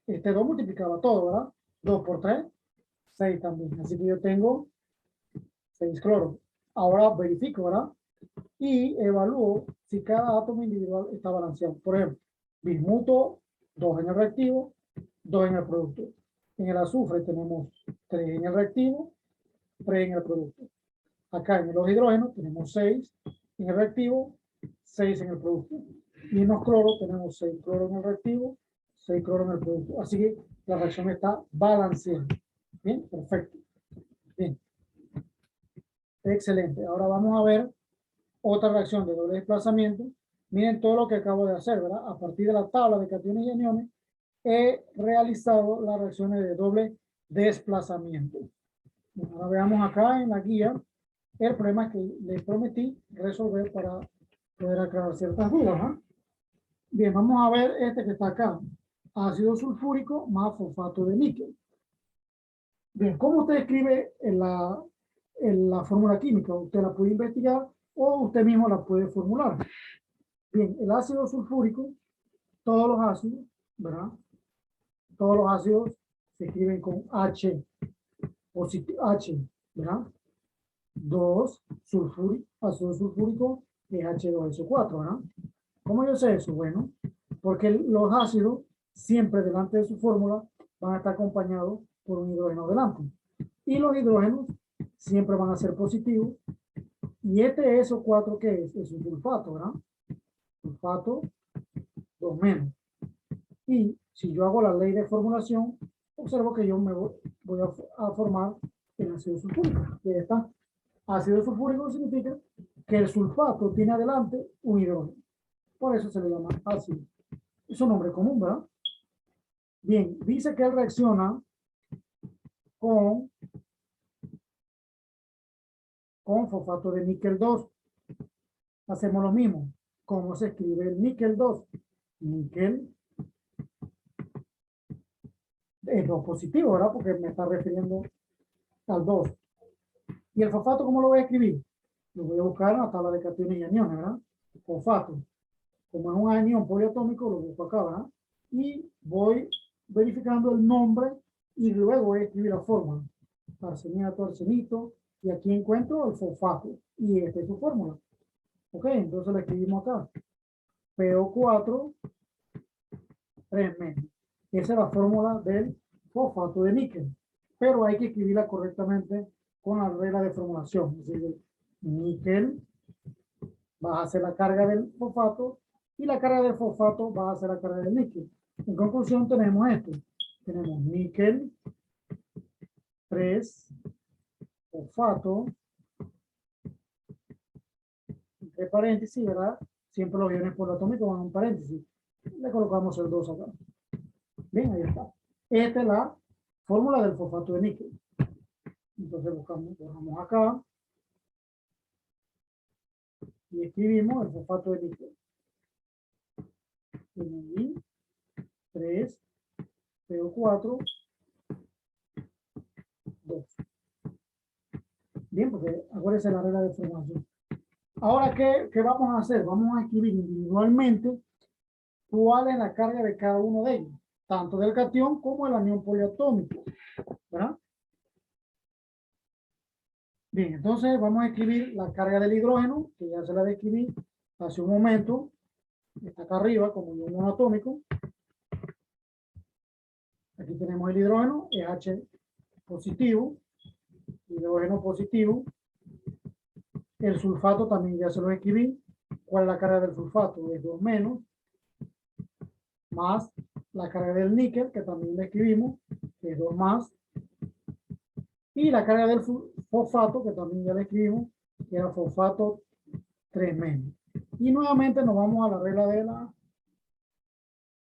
este 2 multiplicaba todo, ¿verdad? 2 por 3, 6 también. Así que yo tengo 6 cloro. Ahora verifico, ¿verdad? Y evalúo si cada átomo individual está balanceado. Por ejemplo, bismuto, 2 en el reactivo, 2 en el producto. En el azufre tenemos 3 en el reactivo, 3 en el producto. Acá en los hidrógenos tenemos 6 en el reactivo, 6 en el producto. Y en los cloros tenemos 6 cloro en el reactivo, 6 cloro en el producto. Así que la reacción está balanceada. Bien, perfecto. Bien. Excelente. Ahora vamos a ver otra reacción de doble desplazamiento. Miren todo lo que acabo de hacer, ¿verdad? A partir de la tabla de cationes y aniones, he realizado las reacciones de doble desplazamiento. Ahora veamos acá en la guía el problema que les prometí resolver para poder aclarar ciertas dudas. ¿Eh? Bien, vamos a ver este que está acá. Ácido sulfúrico más fosfato de níquel. Bien, ¿cómo usted escribe en la fórmula química? Usted la puede investigar o usted mismo la puede formular. Bien, el ácido sulfúrico, todos los ácidos, ¿verdad? Todos los ácidos se escriben con H, H, ¿verdad? 2 sulfúrico, ácido sulfúrico es H2SO4, ¿verdad? ¿Cómo yo sé eso? Bueno, porque los ácidos siempre delante de su fórmula van a estar acompañados por un hidrógeno delante. Y los hidrógenos siempre van a ser positivos. Y este SO4, ¿qué es? Es un sulfato, ¿verdad? Sulfato 2 menos. Y si yo hago la ley de formulación, observo que yo me voy a formar el ácido sulfúrico. Y ahí está. Ácido sulfúrico significa que el sulfato tiene adelante un hidrógeno. Por eso se le llama ácido. Es un nombre común, ¿verdad? Bien, dice que él reacciona con fosfato de níquel 2. Hacemos lo mismo. ¿Cómo se escribe el níquel 2? Níquel es 2 positivo, ¿verdad? Porque me está refiriendo al 2. ¿Y el fosfato cómo lo voy a escribir? Lo voy a buscar en la tabla de cationes y aniones, ¿verdad? Fosfato. Como es un anión poliatómico, lo busco acá, ¿verdad? Y voy verificando el nombre y luego voy a escribir la fórmula. Arseniato, arsenito, y aquí encuentro el fosfato. Y esta es su fórmula. Ok, entonces la escribimos acá. PO4, 3 menos. Esa es la fórmula del fosfato de níquel. Pero hay que escribirla correctamente con la regla de formulación. Es decir, níquel va a ser la carga del fosfato y la carga del fosfato va a ser la carga del níquel. En conclusión tenemos esto. Tenemos níquel, 3, fosfato, entre paréntesis, ¿verdad? Siempre los iones polatómicos van en paréntesis. Le colocamos el 2 acá. Bien, ahí está. Esta es la fórmula del fosfato de níquel. Entonces borramos acá y escribimos el fosfato de níquel. Ahí, 3, PO4, 2. Bien, porque acuérdense la regla de formación. Ahora, ¿qué vamos a hacer? Vamos a escribir individualmente cuál es la carga de cada uno de ellos, tanto del catión como el anión poliatómico, ¿verdad? Bien, entonces vamos a escribir la carga del hidrógeno, que ya se la describí hace un momento, está acá arriba como ion monoatómico. Aquí tenemos el hidrógeno, es H positivo, hidrógeno positivo. El sulfato también ya se lo escribí. ¿Cuál es la carga del sulfato? Es 2 menos, más la carga del níquel, que también le escribimos, que es 2 más, y la carga del fosfato, que también ya le escribimos, que era fosfato 3 menos. Y nuevamente nos vamos a la regla de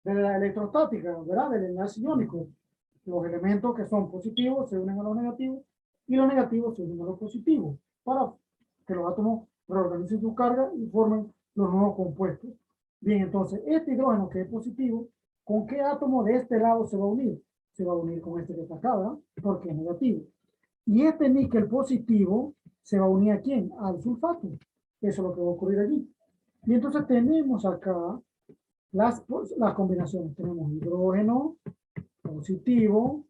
la electrostática, ¿verdad? Del enlace iónico. Los elementos que son positivos se unen a los negativos y los negativos se unen a los positivos para que los átomos reorganicen su carga y formen los nuevos compuestos. Bien, entonces, este hidrógeno que es positivo, ¿con qué átomo de este lado se va a unir? Se va a unir con este que está acá, ¿verdad? Porque es negativo. Y este níquel positivo se va a unir ¿a quién? Al sulfato. Eso es lo que va a ocurrir allí. Y entonces tenemos acá las combinaciones. Tenemos hidrógeno positivo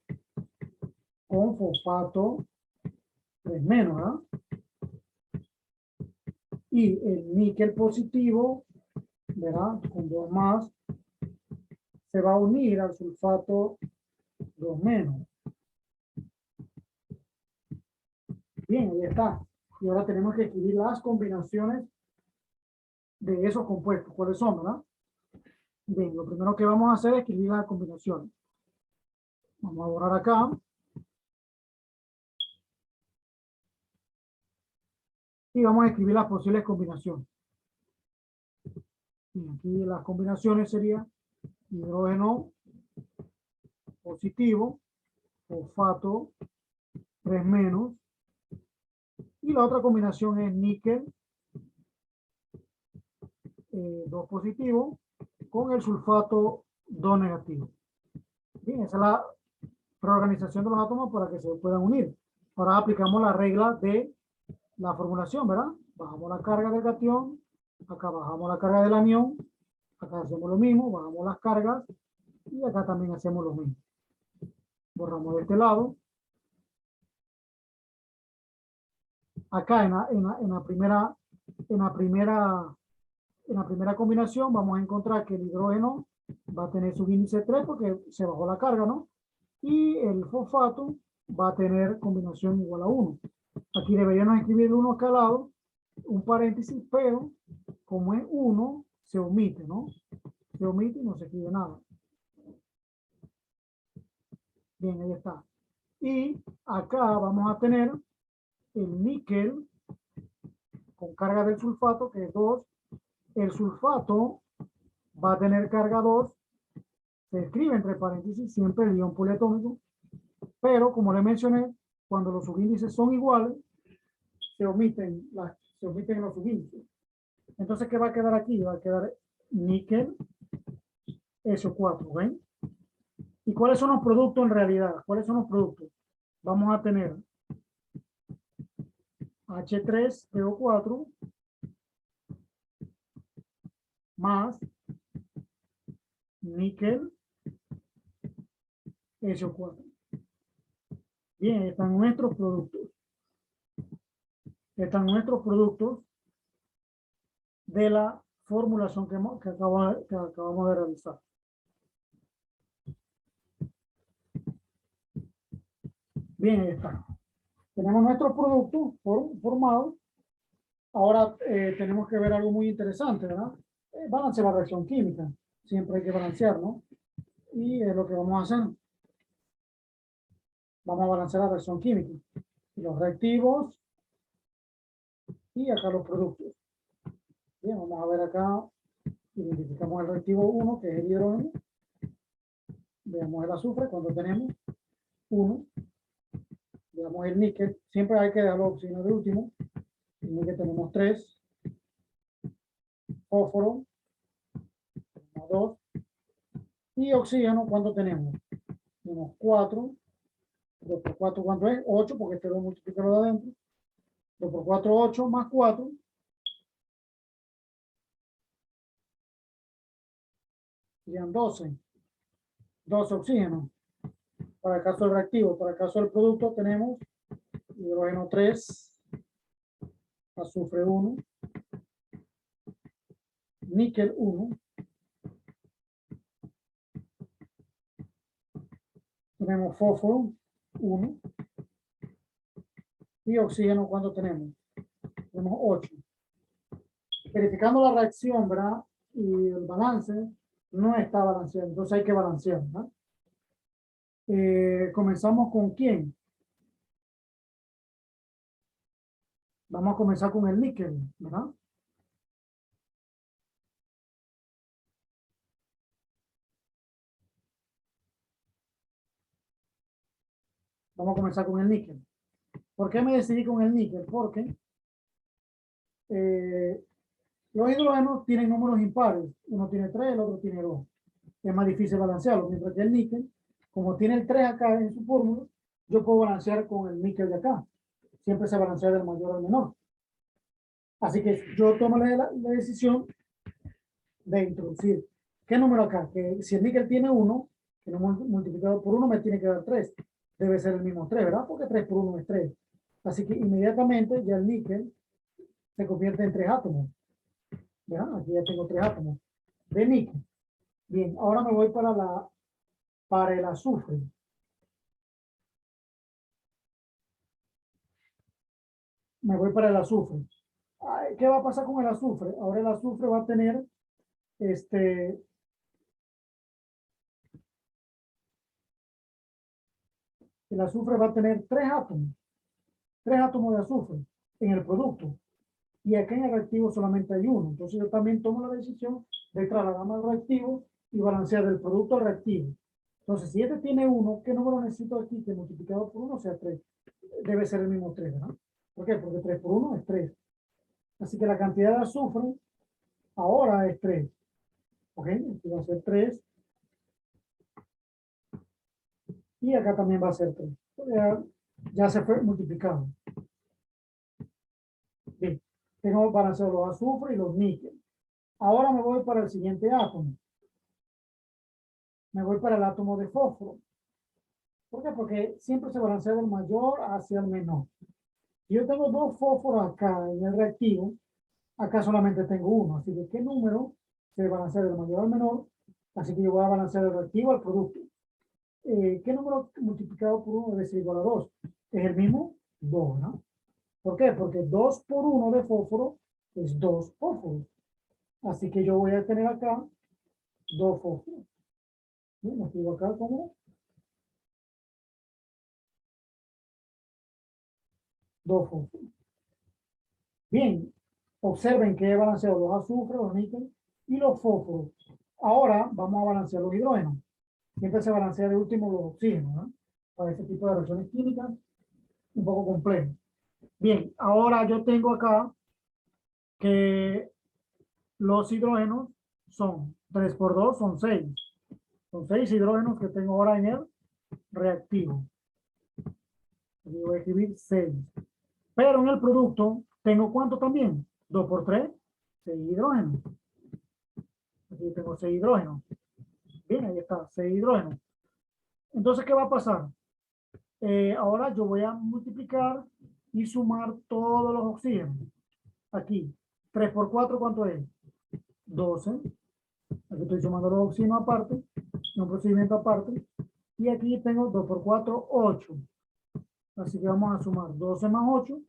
con fosfato 3 menos, ¿verdad? Y el níquel positivo, ¿verdad? Con 2 más, se va a unir al sulfato 2 menos. Bien, ahí está. Y ahora tenemos que escribir las combinaciones de esos compuestos. ¿Cuáles son, verdad? Bien, lo primero que vamos a hacer es escribir las combinaciones. Vamos a borrar acá. Y vamos a escribir las posibles combinaciones. Y aquí las combinaciones serían hidrógeno positivo, fosfato 3 menos. Y la otra combinación es níquel 2 positivo con el sulfato 2 negativo. Bien, esa es la reorganización de los átomos para que se puedan unir. Ahora aplicamos la regla de la formulación, ¿verdad? Bajamos la carga del catión, acá bajamos la carga del anión, acá hacemos lo mismo, bajamos las cargas y acá también hacemos lo mismo. Borramos de este lado. Acá en la primera combinación vamos a encontrar que el hidrógeno va a tener su índice 3 porque se bajó la carga, ¿no? Y el fosfato va a tener combinación igual a 1. Aquí deberíamos escribir 1 acá al lado, un paréntesis, pero como es 1, se omite, ¿no? Se omite y no se escribe nada. Bien, ahí está. Y acá vamos a tener el níquel con carga del sulfato, que es 2. El sulfato va a tener carga 2. Se escribe entre paréntesis siempre el ion poliatómico, pero como le mencioné, cuando los subíndices son iguales, se omiten los subíndices. Entonces, ¿qué va a quedar aquí? Va a quedar níquel SO4, ¿ven? ¿Y cuáles son los productos en realidad? ¿Cuáles son los productos? Vamos a tener H3PO4 más níquel SO4. Bien, están nuestros productos. Están nuestros productos de la formulación que acabamos de realizar. Bien, ahí está. Tenemos nuestros productos formados. Ahora tenemos que ver algo muy interesante, ¿verdad? Balance la reacción química. Siempre hay que balancear, ¿no? Y es lo que vamos a hacer. Vamos a balancear la reacción química. Los reactivos y acá los productos. Bien, vamos a ver acá. Identificamos el reactivo 1, que es el hidrógeno. Veamos el azufre cuando tenemos 1. Veamos el níquel. Siempre hay que dejarlo oxígeno de último. El níquel tenemos 3. Fósforo. Tenemos 2. Y oxígeno, ¿cuánto tenemos? Tenemos 4. 2 por 4, ¿cuánto es? 8, porque este lo multiplico de adentro. 2 por 4, 8, más 4. Serían 12. 12 oxígenos. Para el caso del reactivo, para el caso del producto tenemos hidrógeno 3, azufre 1, níquel 1, tenemos fósforo 1 y oxígeno, ¿cuánto tenemos? Tenemos 8. Verificando la reacción, ¿verdad? Y el balance no está balanceado, entonces hay que balancear, ¿verdad? Comenzamos con quién. Vamos a comenzar con el níquel, ¿verdad? Vamos a comenzar con el níquel. ¿Por qué me decidí con el níquel? Porque los hidrógenos tienen números impares. Uno tiene 3, el otro tiene 2. Es más difícil balancearlo. Mientras que el níquel, como tiene el 3 acá en su fórmula, yo puedo balancear con el níquel de acá. Siempre se balancea del mayor al menor. Así que yo tomo la decisión de introducir. ¿Qué número acá? Que si el níquel tiene 1, que no multiplicado por 1 me tiene que dar 3. Debe ser el mismo 3, ¿verdad? Porque 3 por 1 es 3. Así que inmediatamente ya el níquel se convierte en 3 átomos. ¿Verdad? Aquí ya tengo 3 átomos de níquel. Bien, ahora me voy para el azufre. Me voy para el azufre. Ay, ¿qué va a pasar con el azufre? Ahora el azufre va a tener el azufre va a tener 3 átomos de azufre en el producto. Y acá en el reactivo solamente hay 1. Entonces yo también tomo la decisión de trasladarme al reactivo y balancear del producto al reactivo. Entonces, si este tiene 1, ¿qué número necesito aquí? Que multiplicado por 1 sea 3. Debe ser el mismo 3, ¿verdad? ¿Por qué? Porque 3 por 1 es 3. Así que la cantidad de azufre ahora es 3. ¿Ok? Aquí va a ser 3. Y acá también va a ser 3. Ya se fue multiplicado. Bien. Tengo balanceado los azufres y los níqueles. Ahora me voy para el siguiente átomo. Me voy para el átomo de fósforo. ¿Por qué? Porque siempre se balancea del mayor hacia el menor. Si yo tengo 2 fósforos acá en el reactivo, acá solamente tengo 1. Así que, ¿qué número se balancea del mayor al menor? Así que yo voy a balancear el reactivo al producto. ¿Qué número multiplicado por 1 debe ser igual a 2? Es el mismo 2, ¿no? ¿Por qué? Porque 2 por 1 de fósforo es 2 fósforos. Así que yo voy a tener acá 2 fósforos. Bien, lo escribo acá como 2 fósforos. Bien, observen que he balanceado los azufres, los níqueles y los fósforos. Ahora vamos a balancear los hidrógenos. Siempre se balancea de último los oxígenos, ¿no? Para este tipo de reacciones químicas un poco complejas. Bien, ahora yo tengo acá que los hidrógenos son 3 por 2, son 6. Son 6 hidrógenos que tengo ahora en el reactivo. Aquí voy a escribir 6. Pero en el producto tengo ¿cuánto también? 2 por 3, 6 hidrógenos. Aquí tengo 6 hidrógenos. Bien, ahí está, 6 hidrógenos. Entonces, ¿qué va a pasar? Ahora yo voy a multiplicar y sumar todos los oxígenos. Aquí, 3 por 4, ¿cuánto es? 12. Aquí estoy sumando los oxígenos aparte, un procedimiento aparte. Y aquí tengo 2 por 4, 8. Así que vamos a sumar 12 más 8.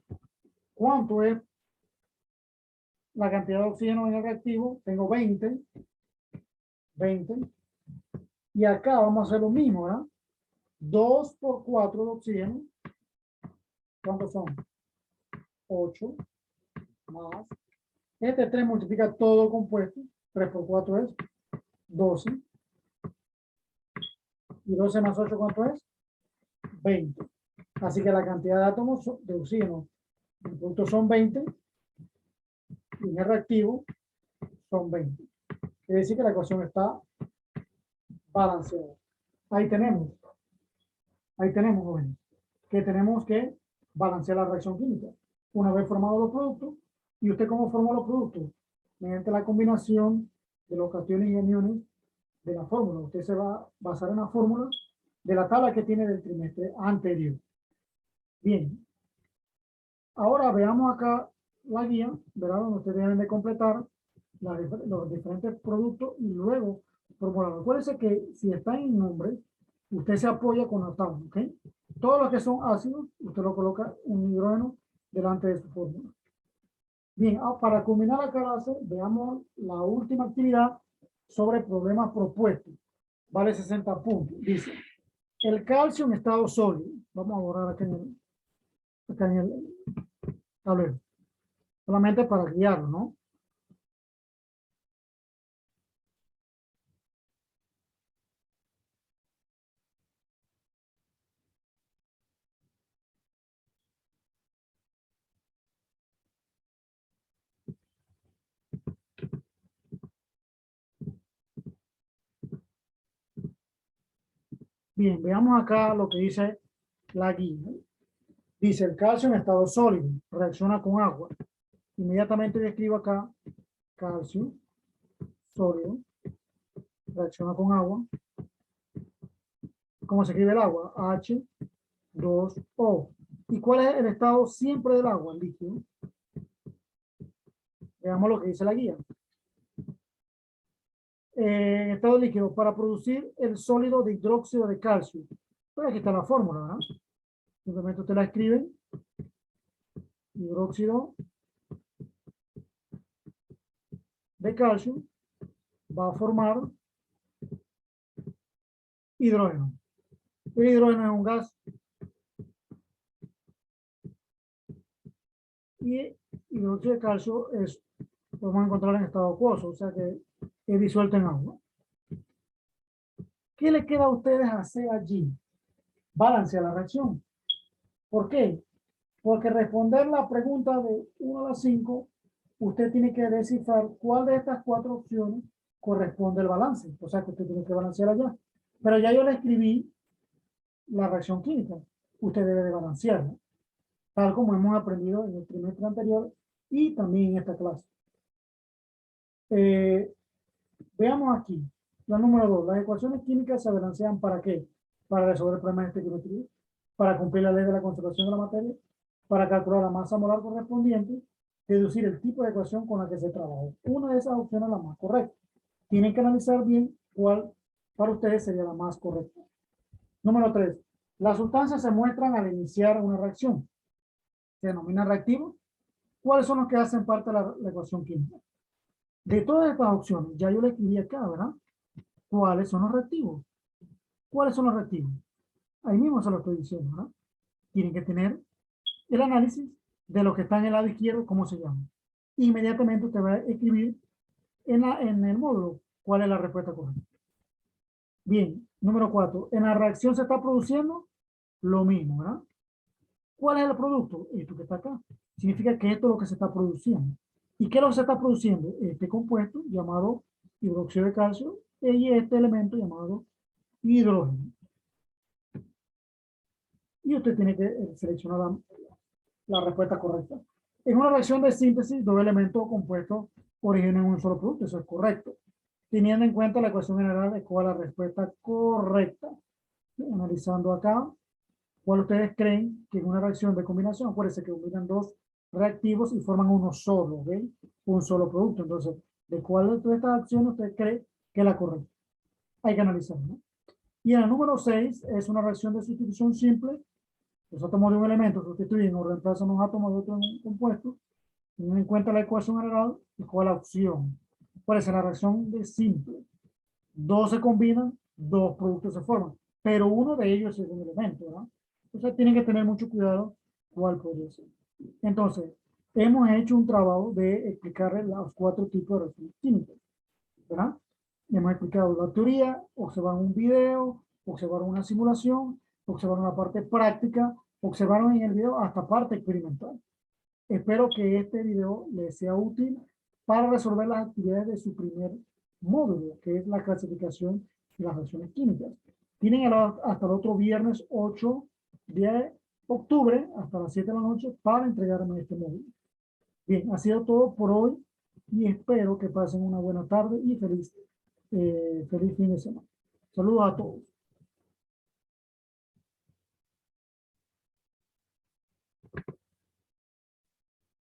¿Cuánto es la cantidad de oxígeno en el reactivo? Tengo 20. 20. Y acá vamos a hacer lo mismo, ¿verdad? 2 por 4 de oxígeno. ¿Cuántos son? 8 más. Este 3 multiplica todo compuesto. 3 por 4 es 12. Y 12 más 8, ¿cuánto es? 20. Así que la cantidad de átomos de oxígeno en el producto son 20. Y en el reactivo son 20. Quiere decir que la ecuación está balanceada. Ahí tenemos, jóvenes, que tenemos que balancear la reacción química. Una vez formados los productos, ¿y usted cómo formó los productos? Mediante la combinación de los cationes y aniones de la fórmula. Usted se va a basar en la fórmula de la tabla que tiene del trimestre anterior. Bien. Ahora veamos acá la guía, ¿verdad? Donde ustedes deben de completar los diferentes productos y luego formularlo. Acuérdense que si está en nombre, usted se apoya con la tabla, ¿ok? Todos los que son ácidos, usted lo coloca un hidrógeno delante de su fórmula. Bien, para culminar la clase, veamos la última actividad sobre problemas propuestos. Vale 60 puntos. Dice, el calcio en estado sólido. Vamos a borrar acá en el tablero. Solamente para guiarlo, ¿no? Bien, veamos acá lo que dice la guía. Dice, el calcio en estado sólido reacciona con agua. Inmediatamente le escribo acá, calcio sólido reacciona con agua. ¿Cómo se escribe el agua? H2O. ¿Y cuál es el estado siempre del agua? Líquido. Veamos lo que dice la guía. Estado líquido, para producir el sólido de hidróxido de calcio. Pues aquí está la fórmula, ¿verdad? Simplemente usted la escribe. Hidróxido de calcio va a formar hidrógeno. El hidrógeno es un gas. Y hidróxido de calcio es, podemos encontrar en estado acuoso, o sea que es disuelto en agua. ¿Qué le queda a ustedes hacer allí? Balancear la reacción. ¿Por qué? Porque responder la pregunta de 1 a la 5, usted tiene que descifrar cuál de estas 4 opciones corresponde al balance. O sea que usted tiene que balancear allá. Pero ya yo le escribí la reacción química. Usted debe de balancearla, tal como hemos aprendido en el trimestre anterior y también en esta clase. Veamos aquí. La número 2. Las ecuaciones químicas se balancean ¿para qué? Para resolver problemas de estequiometría, para cumplir la ley de la conservación de la materia, para calcular la masa molar correspondiente, deducir el tipo de ecuación con la que se trabajó. Una de esas opciones es la más correcta. Tienen que analizar bien cuál para ustedes sería la más correcta. Número 3. Las sustancias se muestran al iniciar una reacción. Se denomina reactivo. ¿Cuáles son los que hacen parte de la ecuación química? De todas estas opciones, ya yo le escribí acá, ¿verdad? ¿Cuáles son los reactivos? ¿Cuáles son los reactivos? Ahí mismo se lo estoy diciendo, ¿verdad? Tienen que tener el análisis de lo que está en el lado izquierdo, ¿cómo se llama? Inmediatamente usted va a escribir en el módulo cuál es la respuesta correcta. Bien, número 4. En la reacción se está produciendo lo mismo, ¿verdad? ¿Cuál es el producto? Esto que está acá. Significa que esto es lo que se está produciendo. ¿Y qué es lo que se está produciendo? Este compuesto llamado hidróxido de calcio y este elemento llamado hidrógeno. Y usted tiene que seleccionar la respuesta correcta. En una reacción de síntesis, dos elementos o compuestos originan un solo producto. Eso es correcto. Teniendo en cuenta la ecuación general de cuál es la respuesta correcta. Analizando acá, ¿cuál ustedes creen que en una reacción de combinación? Acuérdense que combinan dos reactivos y forman uno solo, ¿ok? Un solo producto. Entonces, ¿de cuál de todas estas acciones usted cree que es la correcta? Hay que analizarlo, ¿no? Y en el número 6 es una reacción de sustitución simple. Los átomos de un elemento sustituyen o reemplazan los átomos de otro compuesto. Teniendo en cuenta la ecuación general, ¿y cuál es la opción? ¿Cuál es la reacción de simple? Dos se combinan, dos productos se forman, pero uno de ellos es un elemento, ¿verdad? Entonces tienen que tener mucho cuidado cuál puede ser. Entonces, hemos hecho un trabajo de explicarles los 4 tipos de reacciones químicas, ¿verdad? Hemos explicado la teoría, observaron un video, observaron una simulación, observaron la parte práctica, observaron en el video hasta parte experimental. Espero que este video les sea útil para resolver las actividades de su primer módulo, que es la clasificación de las reacciones químicas. Tienen hasta el otro viernes 8 de octubre, hasta las 7 de la noche, para entregarme este módulo. Bien, ha sido todo por hoy y espero que pasen una buena tarde y feliz fin de semana. Saludos a todos.